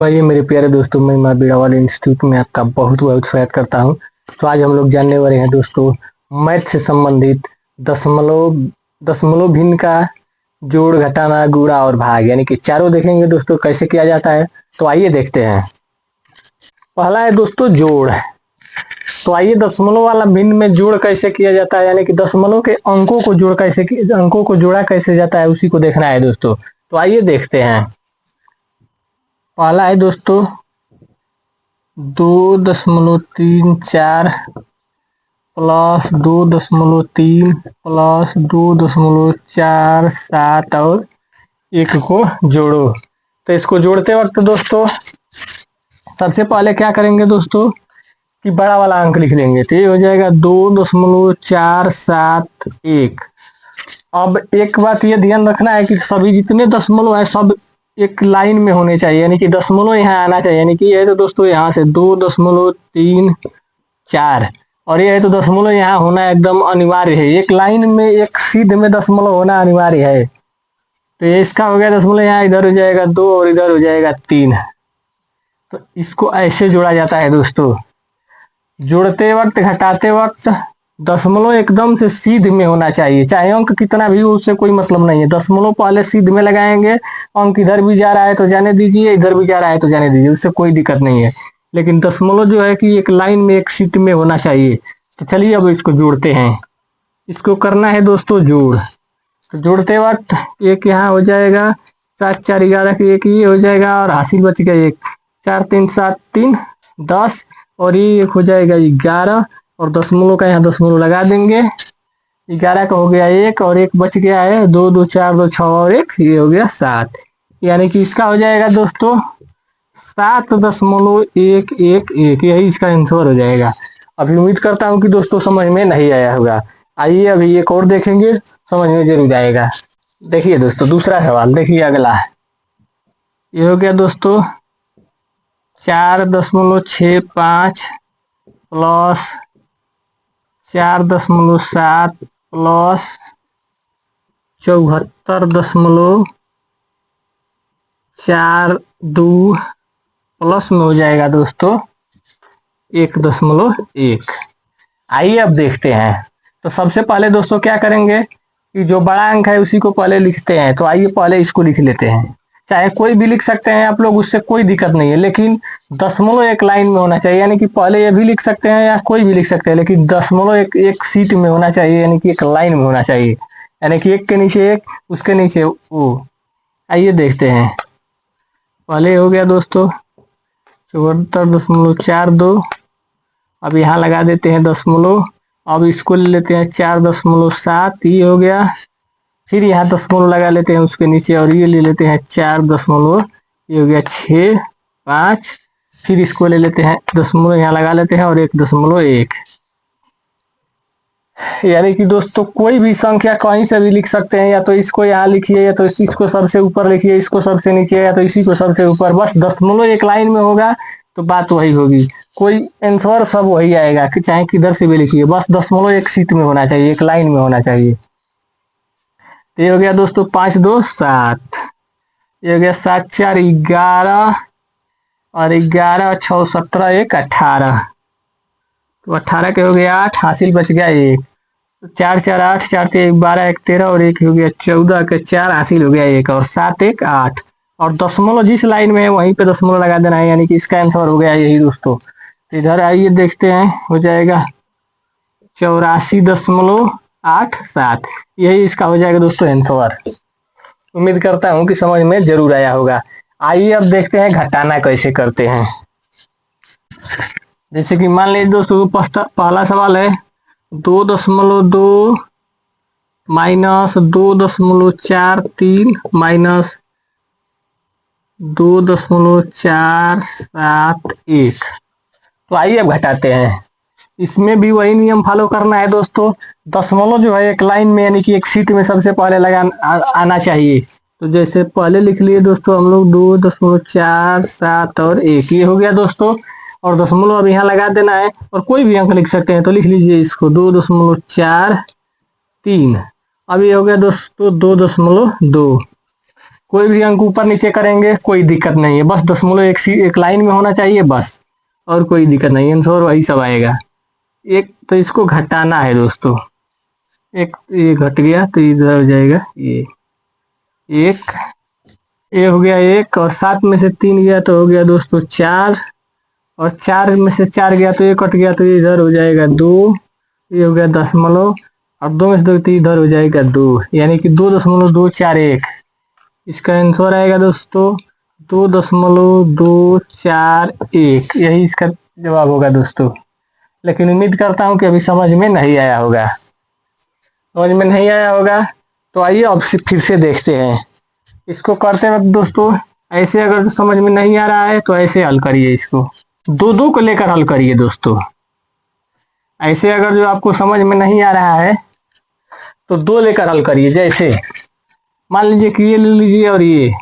भाई मेरे प्यारे दोस्तों, मैं माँ बीड़ावाल इंस्टीट्यूट में आपका बहुत बहुत स्वागत करता हूँ। तो आज हम लोग जानने वाले हैं दोस्तों, मैथ से संबंधित दशमलव दशमलव भिन्न का जोड़, घटाना, गुणा और भाग यानी कि चारों देखेंगे दोस्तों कैसे किया जाता है। तो आइए देखते हैं। पहला है दोस्तों जोड़। तो आइए दशमलव वाला भिन्न में जोड़ कैसे किया जाता है, यानी कि दशमलव के अंकों को जोड़ा कैसे जाता है, उसी को देखना है दोस्तों। तो आइए देखते हैं। पहला है दोस्तों 2.34 प्लस 2.3 प्लस 2.47 और 1 को जोड़ो। तो इसको जोड़ते वक्त दोस्तों सबसे पहले क्या करेंगे दोस्तों कि बड़ा वाला अंक लिख लेंगे। तो ये हो जाएगा 2.471। अब एक बात ये ध्यान रखना है कि सभी जितने दशमलव है सब एक लाइन में होने चाहिए, यानी कि दशमलव यहाँ आना चाहिए। यानी कि ये है तो दोस्तों यहाँ से 2.34 और ये है तो दशमलव यहाँ होना एकदम अनिवार्य है। एक लाइन में एक सीध में दशमलव होना अनिवार्य है। तो ये इसका हो गया दशमलव, यहाँ इधर हो जाएगा 2 और इधर हो जाएगा 3। तो इसको ऐसे जोड़ा जाता है दोस्तों। जोड़ते वक्त घटाते वक्त दशमलव एकदम से सीध में होना चाहिए, चाहे अंक कितना भी हो उससे कोई मतलब नहीं है। दशमलव पहले सीध में लगाएंगे, अंक इधर भी जा रहा है तो जाने दीजिए, इधर भी जा रहा है तो जाने दीजिए, उससे कोई दिक्कत नहीं है। लेकिन दशमलव जो है कि एक लाइन में एक सीध में होना चाहिए। तो चलिए अब इसको जोड़ते हैं। इसको करना है दोस्तों जोड़। तो जोड़ते वक्त एक यहाँ हो जाएगा 7 4 11 की एक ये हो जाएगा और हासिल बच गया 1। 4 3 7 3 10 और ये एक हो जाएगा 11 और दशमलव का यहाँ दशमलव लगा देंगे। 11 का हो गया 1 और 1 बच गया है 2 2 4 2 6 और 1, ये हो गया 7। यानी कि इसका हो जाएगा दोस्तों 7.111। यही इसका आंसर हो जाएगा। अभी उम्मीद करता हूँ कि दोस्तों समझ में नहीं आया होगा। आइए अभी एक और देखेंगे, समझ में जरूर आएगा। देखिए दोस्तों दूसरा सवाल, देखिए अगला। ये हो गया दोस्तों 4.65 प्लस 4.7 प्लस 74.42 प्लस में हो जाएगा दोस्तों 1.1। आइए अब देखते हैं। तो सबसे पहले दोस्तों क्या करेंगे कि जो बड़ा अंक है उसी को पहले लिखते हैं। तो आइए पहले इसको लिख लेते हैं। चाहे कोई भी लिख सकते हैं आप लोग, उससे कोई दिक्कत नहीं है, लेकिन दशमलव एक लाइन में होना चाहिए। यानी कि पहले ये भी लिख सकते हैं या कोई भी लिख सकते हैं, लेकिन दशमलव एक सीट में होना चाहिए, यानी कि एक लाइन में होना चाहिए। यानी कि एक के नीचे एक, उसके नीचे वो। आइए देखते हैं। पहले हो गया दोस्तों 74.42। अब यहाँ लगा देते हैं दशमलव। अब इसको ले लेते हैं 4.7, ये हो गया। फिर यहाँ दशमलव लगा लेते हैं उसके नीचे और ये ले लेते हैं 4 दशमलव, ये हो गया 6 5। फिर इसको ले लेते हैं दशमलव यहाँ लगा लेते हैं और 1.1। यानी कि दोस्तों कोई भी संख्या कहीं से भी लिख सकते हैं, या तो इसको यहाँ लिखिए, या तो इसको सबसे ऊपर लिखिए, इसको सबसे नीचे, या तो इसी को सबसे ऊपर। बस दशमलव एक लाइन में होगा तो बात वही होगी, कोई आंसर सब वही आएगा कि चाहे किधर से भी लिखिए, बस दशमलव एक सीट में होना चाहिए, एक लाइन में होना चाहिए। तो ये हो गया दोस्तों 5 2 7। ये हो गया 7 4 11 और 11 6 17 1 18। तो 18 के हो गया 8, हासिल बच गया 1। तो 4 4 8, 4 3 12 1 13 और 1 हो गया 14 के 4, हासिल हो गया 1 और 7 1 8। और दशमलव जिस लाइन में है वहीं पे दशमलव लगा देना है, यानी कि इसका आंसर हो गया यही दोस्तों। तो इधर आइए देखते हैं, हो जाएगा 84.87। यही इसका हो जाएगा दोस्तों आंसर। उम्मीद करता हूँ कि समझ में जरूर आया होगा। आइए अब देखते हैं घटाना कैसे करते हैं। जैसे कि मान लीजिए दोस्तों पहला सवाल है 2.2 माइनस 2.43 माइनस 2.471। तो आइए अब घटाते हैं। इसमें भी वही नियम फॉलो करना है दोस्तों। दशमलव जो है एक लाइन में, यानी कि एक सीट में सबसे पहले आना चाहिए। तो जैसे पहले लिख लिए दोस्तों हम लोग 2.47 और 1, ये हो गया दोस्तों। और दशमलव अब यहाँ लगा देना है, और कोई भी अंक लिख सकते हैं। तो लिख लीजिए इसको 2.43। अब ये हो गया दोस्तों 2.2। कोई भी अंक ऊपर नीचे करेंगे कोई दिक्कत नहीं है, बस दशमलव एक लाइन में होना चाहिए बस, और कोई दिक्कत नहीं है, आंसर वही सब आएगा। एक तो इसको घटाना है दोस्तों, एक ये घट गया तो इधर हो जाएगा ये एक, ये हो गया एक, और 7 में से 3 गया तो हो गया दोस्तों 4, और 4 में से 4 गया तो ये कट गया तो इधर हो जाएगा 2, ये हो गया दशमलव, और 2 में से 2 तो इधर हो जाएगा 2, यानी कि 2.241। इसका आंसर आएगा दोस्तों 2.241, यही इसका जवाब होगा दोस्तों। लेकिन उम्मीद करता हूँ कि अभी समझ में नहीं आया होगा, समझ में नहीं आया होगा तो आइए अब फिर से देखते हैं। इसको करते वक्त दोस्तों ऐसे अगर समझ में नहीं आ रहा है तो ऐसे हल करिए, इसको दो दो को लेकर हल करिए दोस्तों। ऐसे अगर जो आपको समझ में नहीं आ रहा है तो 2 लेकर हल करिए। जैसे मान लीजिए कि ये ले लीजिए और ये,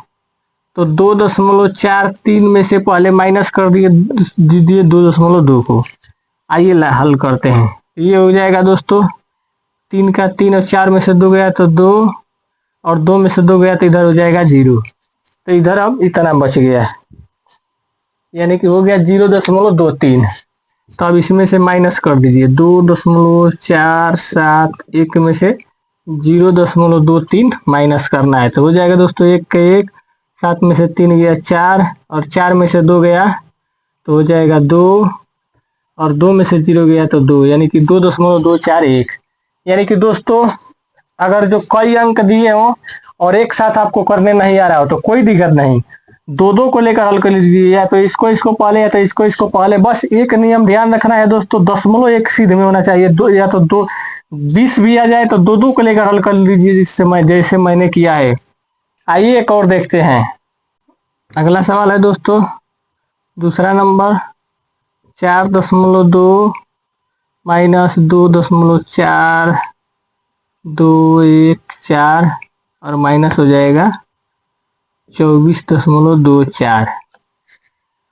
तो 2.43 में से पहले माइनस कर दीजिए 2.2 को। आइए हल करते हैं। ये हो जाएगा दोस्तों 3 का 3, और 4 में से 2 गया तो 2, और 2 में से 2 गया तो इधर हो जाएगा 0, तो इधर अब इतना बच गया, यानी कि हो गया 0.23। तो अब इसमें से माइनस कर दीजिए 2.471 में से 0.23 माइनस करना है, तो हो जाएगा दोस्तों 1 का 1, 7 में से 3 गया 4, और 4 में से 2 गया तो हो जाएगा 2, और 2 में से 0 गया तो 2, यानी कि 2.241। यानी कि दोस्तों अगर जो कई अंक दिए हो और एक साथ आपको करने नहीं आ रहा हो तो कोई दिक्कत नहीं, 2 को लेकर हल कर लीजिए, या तो इसको पहले या तो इसको पहले। बस एक नियम ध्यान रखना है दोस्तों, दशमलव एक सीधे में होना चाहिए, या तो 20 भी आ जाए तो 2 को लेकर हल कर लीजिए, जैसे मैंने किया है। आइए एक और देखते हैं। अगला सवाल है दोस्तों दूसरा नंबर, 4.2 माइनस 2.4214 और माइनस हो जाएगा 24.24।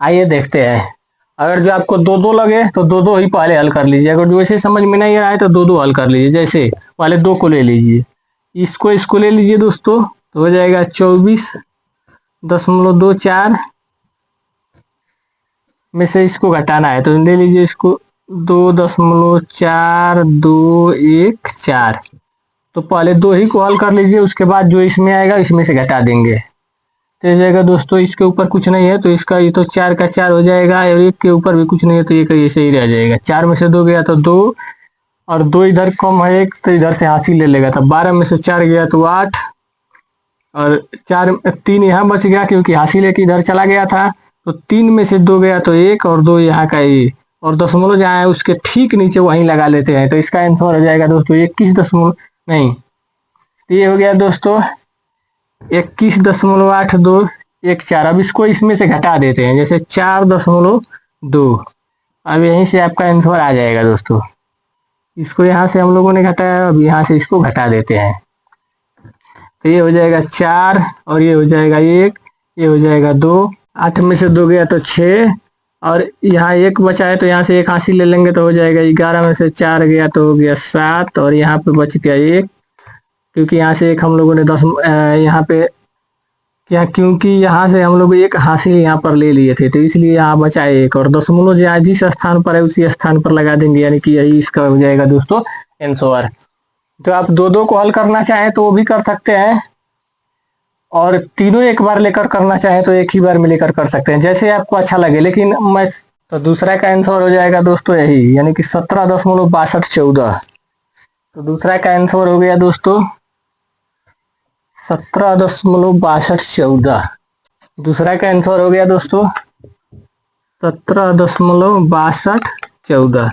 आइए देखते हैं। अगर जो आपको 2 लगे तो 2 ही पहले हल कर लीजिए, अगर जो ऐसे समझ में नहीं आ रहा है तो 2 हल कर लीजिए। जैसे पहले 2 को ले लीजिए, इसको ले लीजिए दोस्तों, तो हो जाएगा 24.24 में से इसको घटाना है, तो ले लीजिए इसको 2.4214। तो पहले 2 ही को हल कर लीजिए, उसके बाद जो इसमें आएगा इसमें से घटा देंगे, तो हो जाएगा दोस्तों इसके ऊपर कुछ नहीं है तो इसका ये तो 4 का 4 हो जाएगा, और 1 के ऊपर भी कुछ नहीं है तो ये ऐसे ही रह जाएगा। 4 में से 2 गया तो 2, और 2 इधर कम है 1 तो इधर से हासिल ले लेगा, तो 12 में से 4 गया तो 8, और 3 यहाँ बच गया क्योंकि हासिल एक इधर चला गया था, तो 3 में से 2 गया तो 1, और 2 यहाँ का ये, और दशमलव जहाँ है उसके ठीक नीचे वहीं लगा लेते हैं, तो इसका आंसर हो जाएगा दोस्तों 21 तो ये हो गया दोस्तों 21.8214। अब इसको इसमें से घटा देते हैं, जैसे 4.2, अब यहीं से आपका आंसर आ जाएगा दोस्तों। इसको यहाँ से हम लोगों ने घटाया, अब यहाँ से इसको घटा देते हैं, तो ये हो जाएगा 4, और ये हो जाएगा 1, ये हो जाएगा 2, 8 में से 2 गया तो 6, और यहाँ 1 बचा है तो यहाँ से 1 हासिल ले लेंगे तो हो जाएगा 11 में से 4 गया तो हो गया 7, और यहाँ पे बच गया 1, क्योंकि यहाँ से 1 हम लोगों ने यहाँ पे क्या, क्योंकि यहाँ से हम लोग 1 हासिल यहाँ पर ले लिए थे तो इसलिए यहाँ बचा 1, और दशमलव जिस स्थान पर है उसी स्थान पर लगा देंगे, यानी कि यही इसका हो जाएगा दोस्तों आंसर। तो आप 2 को हल करना चाहें तो वो भी कर सकते हैं, और तीनों एक बार लेकर करना चाहें तो एक ही बार में लेकर कर सकते हैं, जैसे आपको अच्छा लगे। लेकिन मैं तो दूसरा का आंसर हो जाएगा दोस्तों यही, यानी कि 17.6214। तो दूसरा का आंसर हो गया दोस्तों 17.6214। दूसरा का आंसर हो गया दोस्तों 17.6214।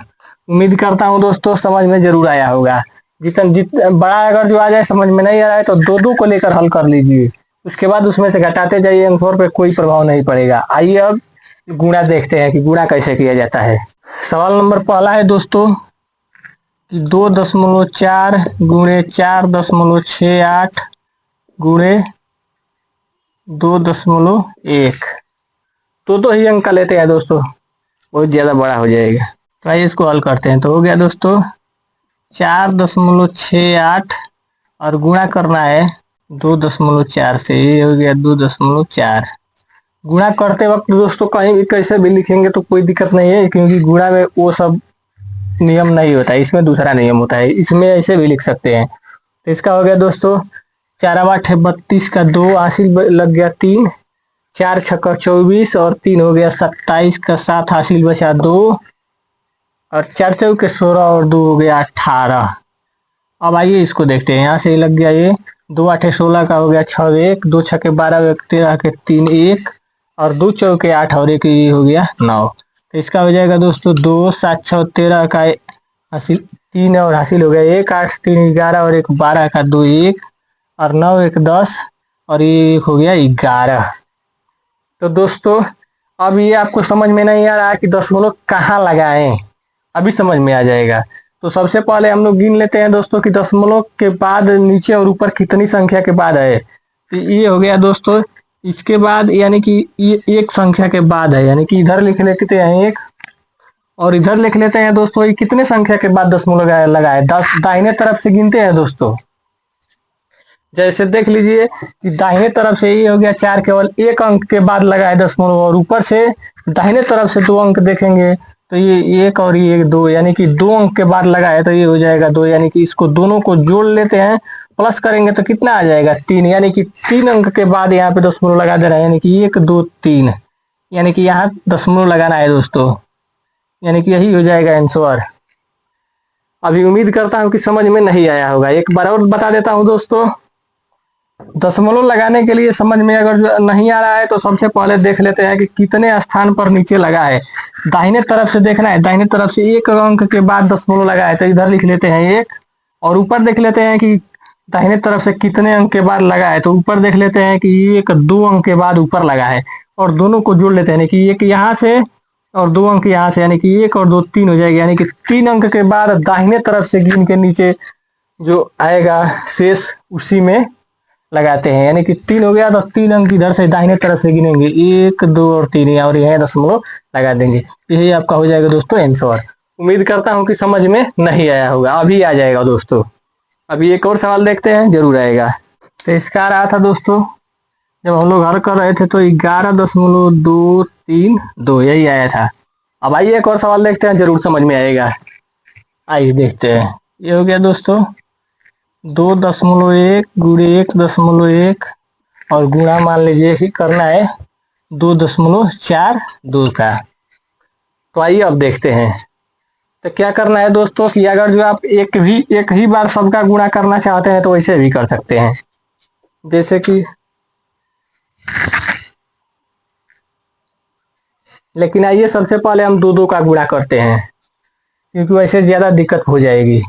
उम्मीद करता हूँ दोस्तों समझ में जरूर आया होगा। जितना बड़ा अगर जो आ जाए समझ में नहीं आ रहा है तो 2 को लेकर हल कर लीजिए, उसके बाद उसमें से घटाते जाइए, आंसर पे कोई प्रभाव नहीं पड़ेगा। आइए अब गुणा देखते हैं कि गुणा कैसे किया जाता है। सवाल नंबर पहला है दोस्तों कि 2.4 गुणे 4.68 गुणे 2.1। दो ही अंक का लेते हैं दोस्तों, बहुत ज्यादा बड़ा हो जाएगा। तो आइए इसको हल करते हैं। तो हो गया दोस्तों 4.68 और गुणा करना है 2.4 से ये हो गया 2.4। गुणा करते वक्त दोस्तों कहीं भी कैसे भी लिखेंगे तो कोई दिक्कत नहीं है, क्योंकि गुणा में वो सब नियम नहीं होता है, इसमें दूसरा नियम होता है, इसमें ऐसे भी लिख सकते हैं। तो इसका हो गया दोस्तों 4 8 32 का 2 हासिल लग गया 3, 4 6 24 और 3 हो गया 27 का 7 हासिल बचा 2 और 4 चौके 16 और 2 हो गया 18। अब आइए इसको देखते हैं, यहाँ से लग गया ये 2 8 16 का हो गया 6 1, 2 6 12 1 13 के 3 1 और 2 चौके 8 और 1 ये हो गया 9। तो इसका हो जाएगा दोस्तों 2 7 6 13 का हासिल 3 और हासिल हो गया 1, 8 3 11 और 1 12 का 2 1 और 9 1 10 और ये हो गया 11। तो दोस्तों अब ये आपको समझ में नहीं आ रहा कि दशमलव कहाँ लगाएं, अभी समझ में आ जाएगा। तो सबसे पहले हम लोग गिन लेते हैं दोस्तों कि दशमलव के बाद नीचे और ऊपर कितनी संख्या के बाद है। तो ये हो गया दोस्तों, इसके बाद यानी कि ये एक संख्या के बाद है, यानी कि इधर लिख लेते हैं एक और इधर लिख लेते हैं दोस्तों ये कितने संख्या के बाद दशमलव लगाए। 10 दाहिने तरफ से गिनते हैं दोस्तों, जैसे देख लीजिए कि दाहिने तरफ से ये हो गया 4, केवल एक अंक के बाद लगाए दशमलव, और ऊपर से दाहिने तरफ से 2 अंक देखेंगे तो ये 1 और ये 2, यानी कि 2 अंक के बाद लगाए तो ये हो जाएगा 2, यानी कि इसको दोनों को जोड़ लेते हैं, प्लस करेंगे तो कितना आ जाएगा 3, यानी कि 3 अंक के बाद यहाँ पे दशमलव लगा दे रहे हैं, यानी कि 1 2 3, यानी कि यहाँ दशमलव लगाना है दोस्तों, यानी कि यही हो जाएगा आंसर। अभी उम्मीद करता हूँ कि समझ में नहीं आया होगा, एक बार और बता देता हूँ दोस्तों। दशमलव लगाने के लिए समझ में अगर नहीं आ रहा है तो सबसे पहले देख लेते हैं कि कितने स्थान पर नीचे लगा है। दाहिने तरफ से देखना है, दाहिने तरफ से एक अंक के बाद दशमलव लगा है तो इधर लिख लेते हैं 1, और ऊपर देख लेते हैं कि दाहिने तरफ से कितने अंक के बाद लगा है, तो ऊपर देख लेते हैं कि 1 2 अंक के बाद ऊपर लगा है, और दोनों को जोड़ लेते हैं कि 1 यहाँ से और 2 अंक यहाँ से, यानी कि 1 और 2 3 हो जाएगा, यानी कि 3 अंक के बाद दाहिने तरफ से गिन के नीचे जो आएगा शेष उसी में लगाते हैं, यानी कि 3 हो गया तो 3 अंक इधर से दाहिने तरफ से गिनेंगे 1 2 और 3 और यह दशमलव लगा देंगे। यही आपका हो जाएगा दोस्तों आंसर। उम्मीद करता हूं कि समझ में नहीं आया होगा, अभी आ जाएगा दोस्तों। अभी एक और सवाल देखते हैं, जरूर आएगा। तो इसका आ रहा था दोस्तों, जब हम लोग हल कर रहे थे तो 11.232 यही आया था। अब आइए एक और सवाल देखते हैं, जरूर समझ में आएगा। आइए देखते हैं, ये हो गया दोस्तों 2.1 गुणे 1.1 और गुणा मान लीजिए कि करना है 2.42 का। तो आइए अब देखते हैं। तो क्या करना है दोस्तों कि अगर जो आप एक ही बार सबका गुणा करना चाहते हैं तो वैसे भी कर सकते हैं, जैसे कि, लेकिन आइए सबसे पहले हम 2 2 का गुणा करते हैं, क्योंकि वैसे ज्यादा दिक्कत हो जाएगी।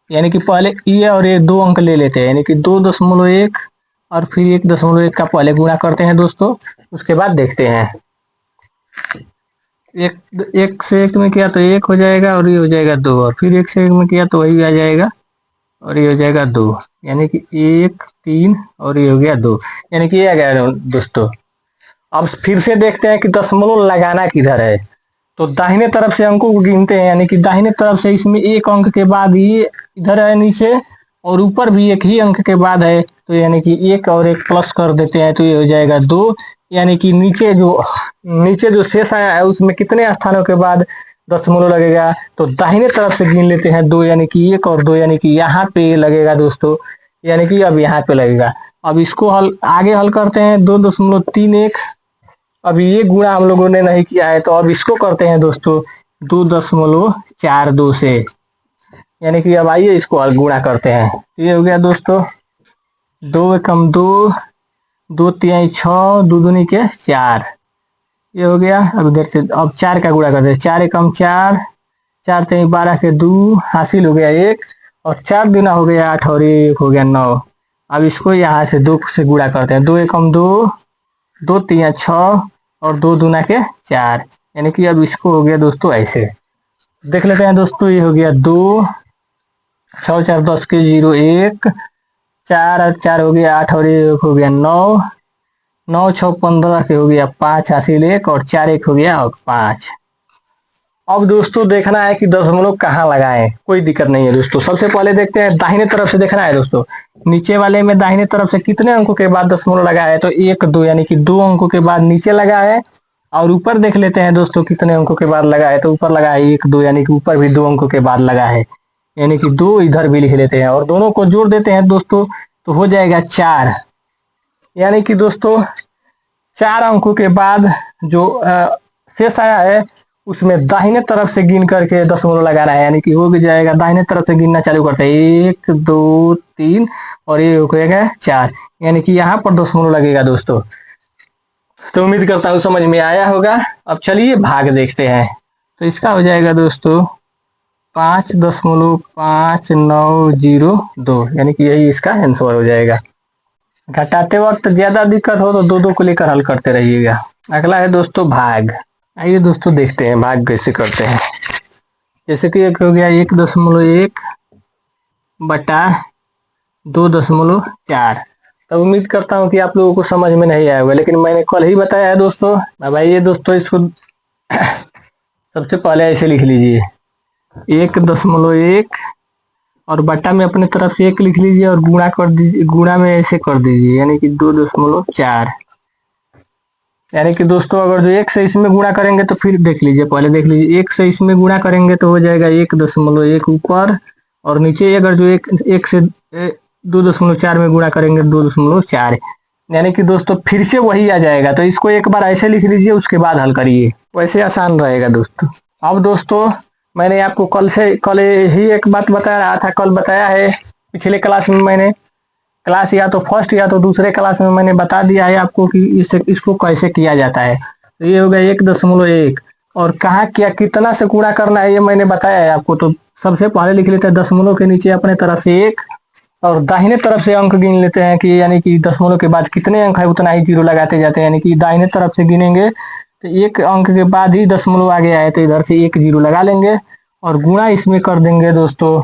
यानी कि पहले ये और ये 2 अंक ले लेते हैं, यानी कि 2.1 और फिर 1.1 का पहले गुणा करते हैं दोस्तों, उसके बाद देखते हैं। एक से 1 में किया तो 1 हो जाएगा और ये हो जाएगा 2, और फिर 1 से 1 में किया तो वही आ जाएगा और ये हो जाएगा 2, यानी कि 1 3 और ये हो गया 2, यानी कि ये आ गया दोस्तों। अब फिर से देखते हैं कि दशमलव लगाना किधर है। तो दाहिने तरफ से अंकों को गिनते हैं, यानी कि दाहिने तरफ से इसमें एक अंक के बाद ये इधर है नीचे, और ऊपर भी एक ही अंक के बाद है, तो यानी कि 1 और 1 प्लस कर देते हैं तो ये हो जाएगा 2, यानी कि नीचे जो शेष आया है उसमें कितने स्थानों के बाद दशमलव लगेगा। तो दाहिने तरफ से गिन लेते हैं 2, यानी कि 1 और 2, यानी कि यहाँ पे लगेगा दोस्तों, यानी कि अब यहाँ पे लगेगा। अब इसको आगे हल करते हैं 2.31। अभी ये गुणा हम लोगों ने नहीं किया है, तो अब इसको करते हैं दोस्तों 2.42 से, यानी कि अब आइए इसको गुणा करते हैं। ये हो गया दोस्तों 2 एकम 2, 2 तिहाई 6, 2 दूनी के 4, ये हो गया। अब इधर से अब 4 का गुणा करते हैं, 4 एकम 4, 4 तिहाई 12 के 2 हासिल हो गया 1, और 4 दूना हो गया 8 और 1 हो गया 9। अब इसको यहाँ से 2 से गुणा करते हैं, 2 एकम 2, 2 तिहाई 6 और 2 दूना के 4, यानी कि अब इसको हो गया दोस्तों ऐसे। देख लेते हैं दोस्तों, ये हो गया 2 6 4 10 के 0 1, 4 और 4 हो गया 8 और 1 हो गया 9, 9 6 15 के हो गया 5 हासिल 1 और 4 1 हो गया और 5। अब दोस्तों देखना है कि दशमलव कहाँ लगाएं, कोई दिक्कत नहीं है दोस्तों। सबसे पहले देखते हैं दाहिने तरफ से देखना है दोस्तों, नीचे वाले में दाहिने तरफ से कितने अंकों के बाद दशमलव लगा है, तो 1 2 यानी कि 2 अंकों के बाद नीचे लगा है। और ऊपर देख लेते हैं दोस्तों कितने अंकों के बाद लगा है, तो ऊपर लगा है 1 2 यानी कि ऊपर भी 2 अंकों के बाद लगा है, यानी कि 2 इधर भी लिख लेते हैं और दोनों को जोड़ देते हैं दोस्तों, तो हो जाएगा 4। यानी कि दोस्तों 4 अंकों के बाद जो शेष आया है उसमें दाहिने तरफ से गिन करके दशमलव लगाना है, यानी कि हो भी जाएगा दाहिने तरफ से गिनना चालू करते हैं 1 2 3 और ये हो जाएगा 4, यानी कि यहाँ पर दशमलव लगेगा दोस्तों। तो उम्मीद करता हूँ समझ में आया होगा। अब चलिए भाग देखते हैं। तो इसका हो जाएगा दोस्तों 5.5902, यानी कि यही इसका आंसर हो जाएगा। घटाते वक्त ज्यादा दिक्कत हो तो 2 2 को लेकर हल करते रहिएगा। अगला है दोस्तों भाग। आइए दोस्तों देखते हैं भाग कैसे करते हैं। जैसे कि एक हो गया 1.1 बटा 2.4। तो उम्मीद करता हूँ कि आप लोगों को समझ में नहीं आया होगा, लेकिन मैंने कल ही बताया है दोस्तों। अब आइए दोस्तों इसको सबसे पहले ऐसे लिख लीजिए 1.1 और बटा में अपने तरफ से 1 लिख लीजिए और गुणा कर दीजिए, गुणा में ऐसे कर दीजिए, यानी कि 2.4। यानी कि दोस्तों अगर जो 1 से इसमें गुणा करेंगे तो फिर देख लीजिए, पहले देख लीजिए 1 से इसमें गुणा करेंगे तो हो जाएगा 1.1 ऊपर, और नीचे अगर जो 1 से 2.4 में गुणा करेंगे 2.4, यानी कि दोस्तों फिर से वही आ जाएगा। तो इसको एक बार ऐसे लिख लीजिए, उसके बाद हल करिए, वैसे आसान रहेगा दोस्तों। अब दोस्तों मैंने आपको कल ही एक बात बता रहा था, कल बताया है पिछले क्लास में, मैंने क्लास या तो फर्स्ट या तो दूसरे क्लास में मैंने बता दिया है आपको कि इसको कैसे किया जाता है। तो ये हो गया 1.1 और कहाँ क्या कितना से गुणा करना है ये मैंने बताया है आपको। तो सबसे पहले लिख लेते हैं दशमलव के नीचे अपने तरफ से 1 और दाहिने तरफ से अंक गिन लेते हैं कि यानी कि दशमलव के बाद कितने अंक है उतना ही जीरो लगाते जाते हैं, यानी कि दाहिने तरफ से गिनेंगे तो 1 अंक के बाद ही दशमलव आ गया है तो इधर से 1 जीरो लगा लेंगे और गुणा इसमें कर देंगे दोस्तों।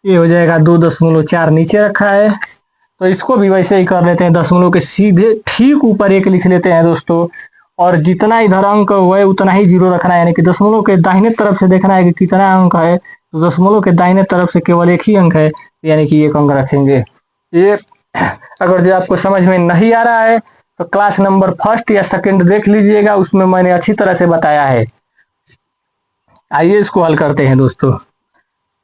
ये हो जाएगा 2.4 नीचे रखा है, तो इसको भी वैसे ही कर लेते हैं, दशमलव के सीधे ठीक ऊपर 1 लिख लेते हैं दोस्तों, और जितना इधर अंक हुआ है उतना ही जीरो रखना है, यानी कि दशमलव के दाहिने तरफ से देखना है कि कितना अंक है, तो दशमलव के दाहिने तरफ से केवल 1 ही अंक है, यानी कि 1 अंक रखेंगे। ये अगर जो आपको समझ में नहीं आ रहा है तो क्लास नंबर फर्स्ट या सेकंड देख लीजिएगा, उसमें मैंने अच्छी तरह से बताया है। आइए इसको हल करते हैं दोस्तों। तो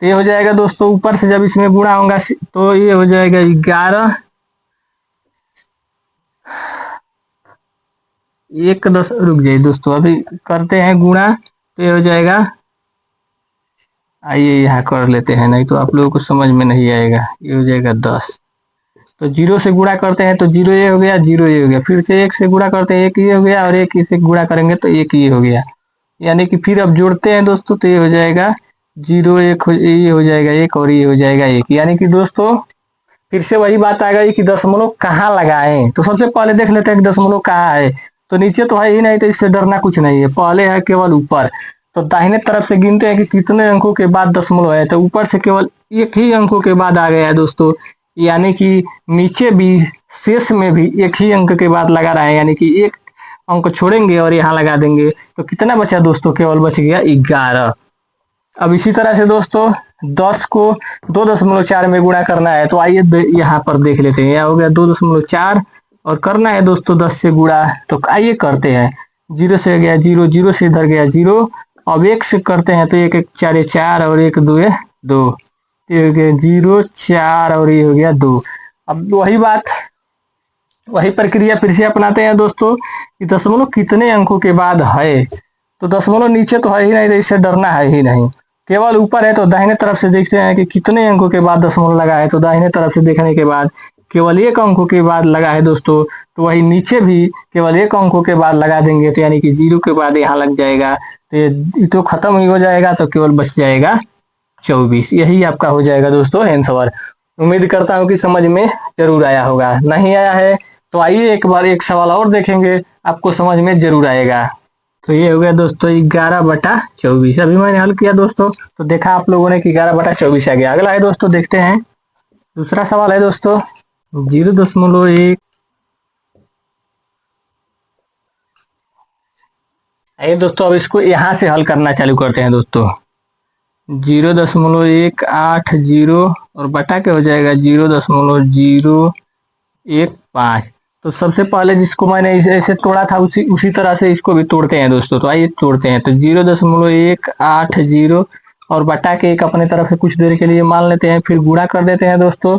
ये हो जाएगा दोस्तों, ऊपर से जब इसमें गुणा होगा तो ये हो जाएगा 11 1 10, रुक जाइए दोस्तों अभी करते हैं गुणा, तो ये हो जाएगा, आइए यहाँ कर लेते हैं, नहीं तो आप लोगों को समझ में नहीं आएगा। ये हो जाएगा 10, तो 0 से गुणा करते हैं तो 0 ये हो गया, 0 ये हो गया, फिर से 1 से गुणा करते हैं 1 ये हो गया, और 1 से गुणा करेंगे तो 1 ये हो गया, यानी कि फिर अब जोड़ते हैं दोस्तों तो ये हो जाएगा 0 1 ये हो जाएगा 1 और ये हो जाएगा 1, यानी कि दोस्तों फिर से वही बात आ गई कि दशमलव कहाँ लगाएं। तो सबसे पहले देख लेते हैं कि दशमलव कहाँ है, तो नीचे तो है ही नहीं, तो इससे डरना कुछ नहीं है, पहले है केवल ऊपर। तो दाहिने तरफ से गिनते हैं कि कितने अंकों के बाद दशमलव है, तो ऊपर से केवल 1 ही अंकों के बाद आ गया है दोस्तों, यानी कि नीचे भी शेष में भी 1 ही अंक के बाद लगा रहा है, यानी कि 1 अंक छोड़ेंगे और यहाँ लगा देंगे, तो कितना बचा दोस्तों, केवल बच गया 11। अब इसी तरह से दोस्तों 10 को 2.4 में गुणा करना है, तो आइए यहाँ पर देख लेते हैं। यह हो गया 2.4 और करना है दोस्तों 10 से गुणा, तो आइए करते हैं। 0 से गया 0, 0 से इधर गया 0, अब 1 से करते हैं तो 1 1 4 4 और 1 2 2, ये हो गया 0 4 और ये हो गया 2। अब वही बात वही प्रक्रिया फिर से अपनाते हैं दोस्तों कि दशमलव कितने अंकों के बाद है, तो दशमलव नीचे तो है ही नहीं, तो इससे डरना है ही नहीं, केवल ऊपर है। तो दाहिने तरफ से देखते हैं कि कितने अंकों के बाद दशमलव लगा है, तो दाहिने तरफ से देखने के बाद केवल 1 अंकों के बाद लगा है दोस्तों, तो वही नीचे भी केवल 1 अंकों के बाद लगा देंगे, तो यानी कि 0 के बाद यहाँ लग जाएगा, तो ये तो खत्म ही हो जाएगा, तो केवल बच जाएगा 24। यही आपका हो जाएगा दोस्तों आंसर। उम्मीद करता हूँ कि समझ में जरूर आया होगा, नहीं आया है तो आइए एक बार एक सवाल और देखेंगे, आपको समझ में जरूर आएगा। तो ये हो गया दोस्तों 11/24, अभी मैंने हल किया दोस्तों, तो देखा आप लोगों ने कि 11/24 आ गया। अगला है दोस्तों, देखते हैं दूसरा सवाल है दोस्तों 0.1, आइए दोस्तों, अब इसको यहाँ से हल करना चालू करते हैं दोस्तों। 0.180 और बटा के हो जाएगा 0.015। तो सबसे पहले जिसको मैंने ऐसे तोड़ा था उसी तरह से इसको भी तोड़ते हैं दोस्तों। तो आइए तोड़ते हैं। तो 0.180 और बटा के एक अपने तरफ से कुछ देर के लिए मान लेते हैं, फिर गुणा कर देते हैं दोस्तों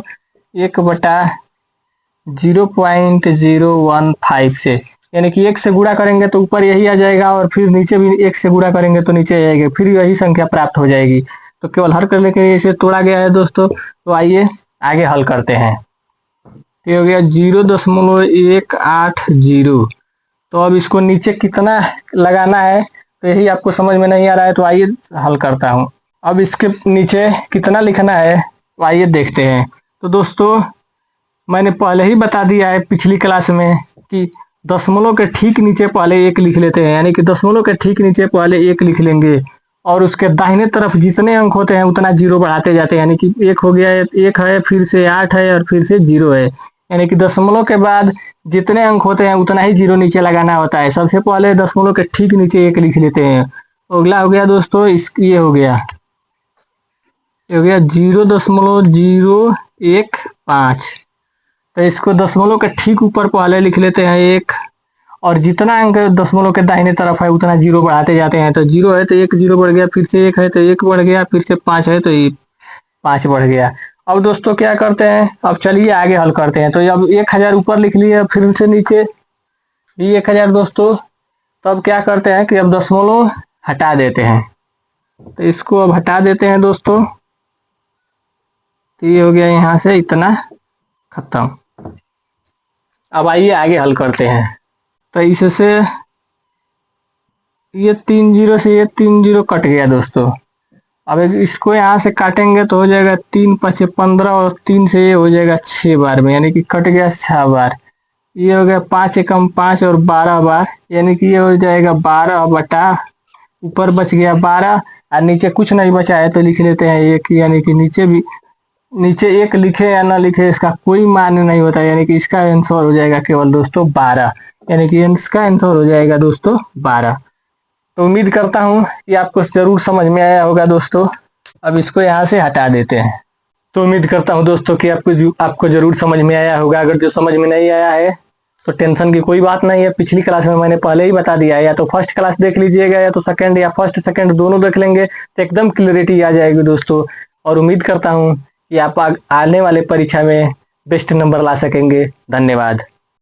1/0.015 से, यानी कि 1 से गुणा करेंगे तो ऊपर यही आ जाएगा और फिर नीचे भी 1 से गुणा करेंगे तो नीचे आ जाएगा, फिर यही संख्या प्राप्त हो जाएगी। तो केवल हल करने के लिए इसे तोड़ा गया है दोस्तों। तो आइए आगे हल करते हैं। ये हो गया 0.180। तो अब इसको नीचे कितना लगाना है तो यही आपको समझ में नहीं आ रहा है, तो आइए हल करता हूँ। अब इसके नीचे कितना लिखना है तो आइए देखते हैं। तो दोस्तों मैंने पहले ही बता दिया है पिछली क्लास में कि दशमलव के ठीक नीचे पहले 1 लिख लेते हैं, यानी कि दशमलव के ठीक नीचे पहले 1 लिख लेंगे और उसके दाहिने तरफ जितने अंक होते हैं उतना 0 बढ़ाते जाते हैं, यानी कि 1 हो गया, 1 है, फिर से 8 है और फिर से 0 है, यानी कि दशमलव के बाद जितने अंक होते हैं उतना ही 0 नीचे लगाना होता है। सबसे पहले दशमलव के ठीक नीचे 1 लिख लेते हैं। अगला हो गया दोस्तों ये हो गया 0.015। तो इसको दशमलव के ठीक ऊपर पहले लिख लेते हैं 1 और जितना अंक दशमलव के दाहिने तरफ है उतना 0 बढ़ाते जाते हैं। तो 0 है तो 1 0 बढ़ गया, फिर से 1 है तो 1 बढ़ गया, फिर से 5 है तो 5 बढ़ गया। अब दोस्तों क्या करते हैं, अब चलिए आगे हल करते हैं। तो अब 1000 ऊपर लिख लिए, फिर से नीचे भी 1000 दोस्तों। तो अब क्या करते हैं कि अब दशमलव हटा देते हैं। तो इसको अब हटा देते हैं दोस्तों। तो ये हो गया यहाँ से इतना खत्म। अब आइए आगे हल करते हैं। तो इससे ये 3 0 से ये 3 0 कट गया दोस्तों। अब इसको यहाँ से काटेंगे तो हो जाएगा 3 5 15 और 3 से ये हो जाएगा 6 बार में, यानी कि कट गया 6 बार। ये हो गया 5 एकम 5 और 12 बार, यानी कि ये हो जाएगा 12 बटा ऊपर बच गया 12 और नीचे कुछ नहीं बचा है तो लिख लेते हैं 1, यानी कि नीचे 1 लिखे या ना लिखे इसका कोई मान नहीं होता, यानी कि इसका आंसर हो जाएगा केवल दोस्तों 12, यानी कि इसका आंसर हो जाएगा दोस्तों 12। तो उम्मीद करता हूँ कि आपको जरूर समझ में आया होगा दोस्तों। अब इसको यहाँ से हटा देते हैं। तो उम्मीद करता हूँ दोस्तों कि आपको जरूर समझ में आया होगा। अगर जो समझ में नहीं आया है तो टेंशन की कोई बात नहीं है, पिछली क्लास में मैंने पहले ही बता दिया है। या तो फर्स्ट क्लास देख लीजिएगा या तो सेकंड, या फर्स्ट सेकंड दोनों देख लेंगे तो एकदम क्लियरिटी आ जाएगी दोस्तों। और उम्मीद करता हूँ कि आप आने वाले परीक्षा में बेस्ट नंबर ला सकेंगे। धन्यवाद।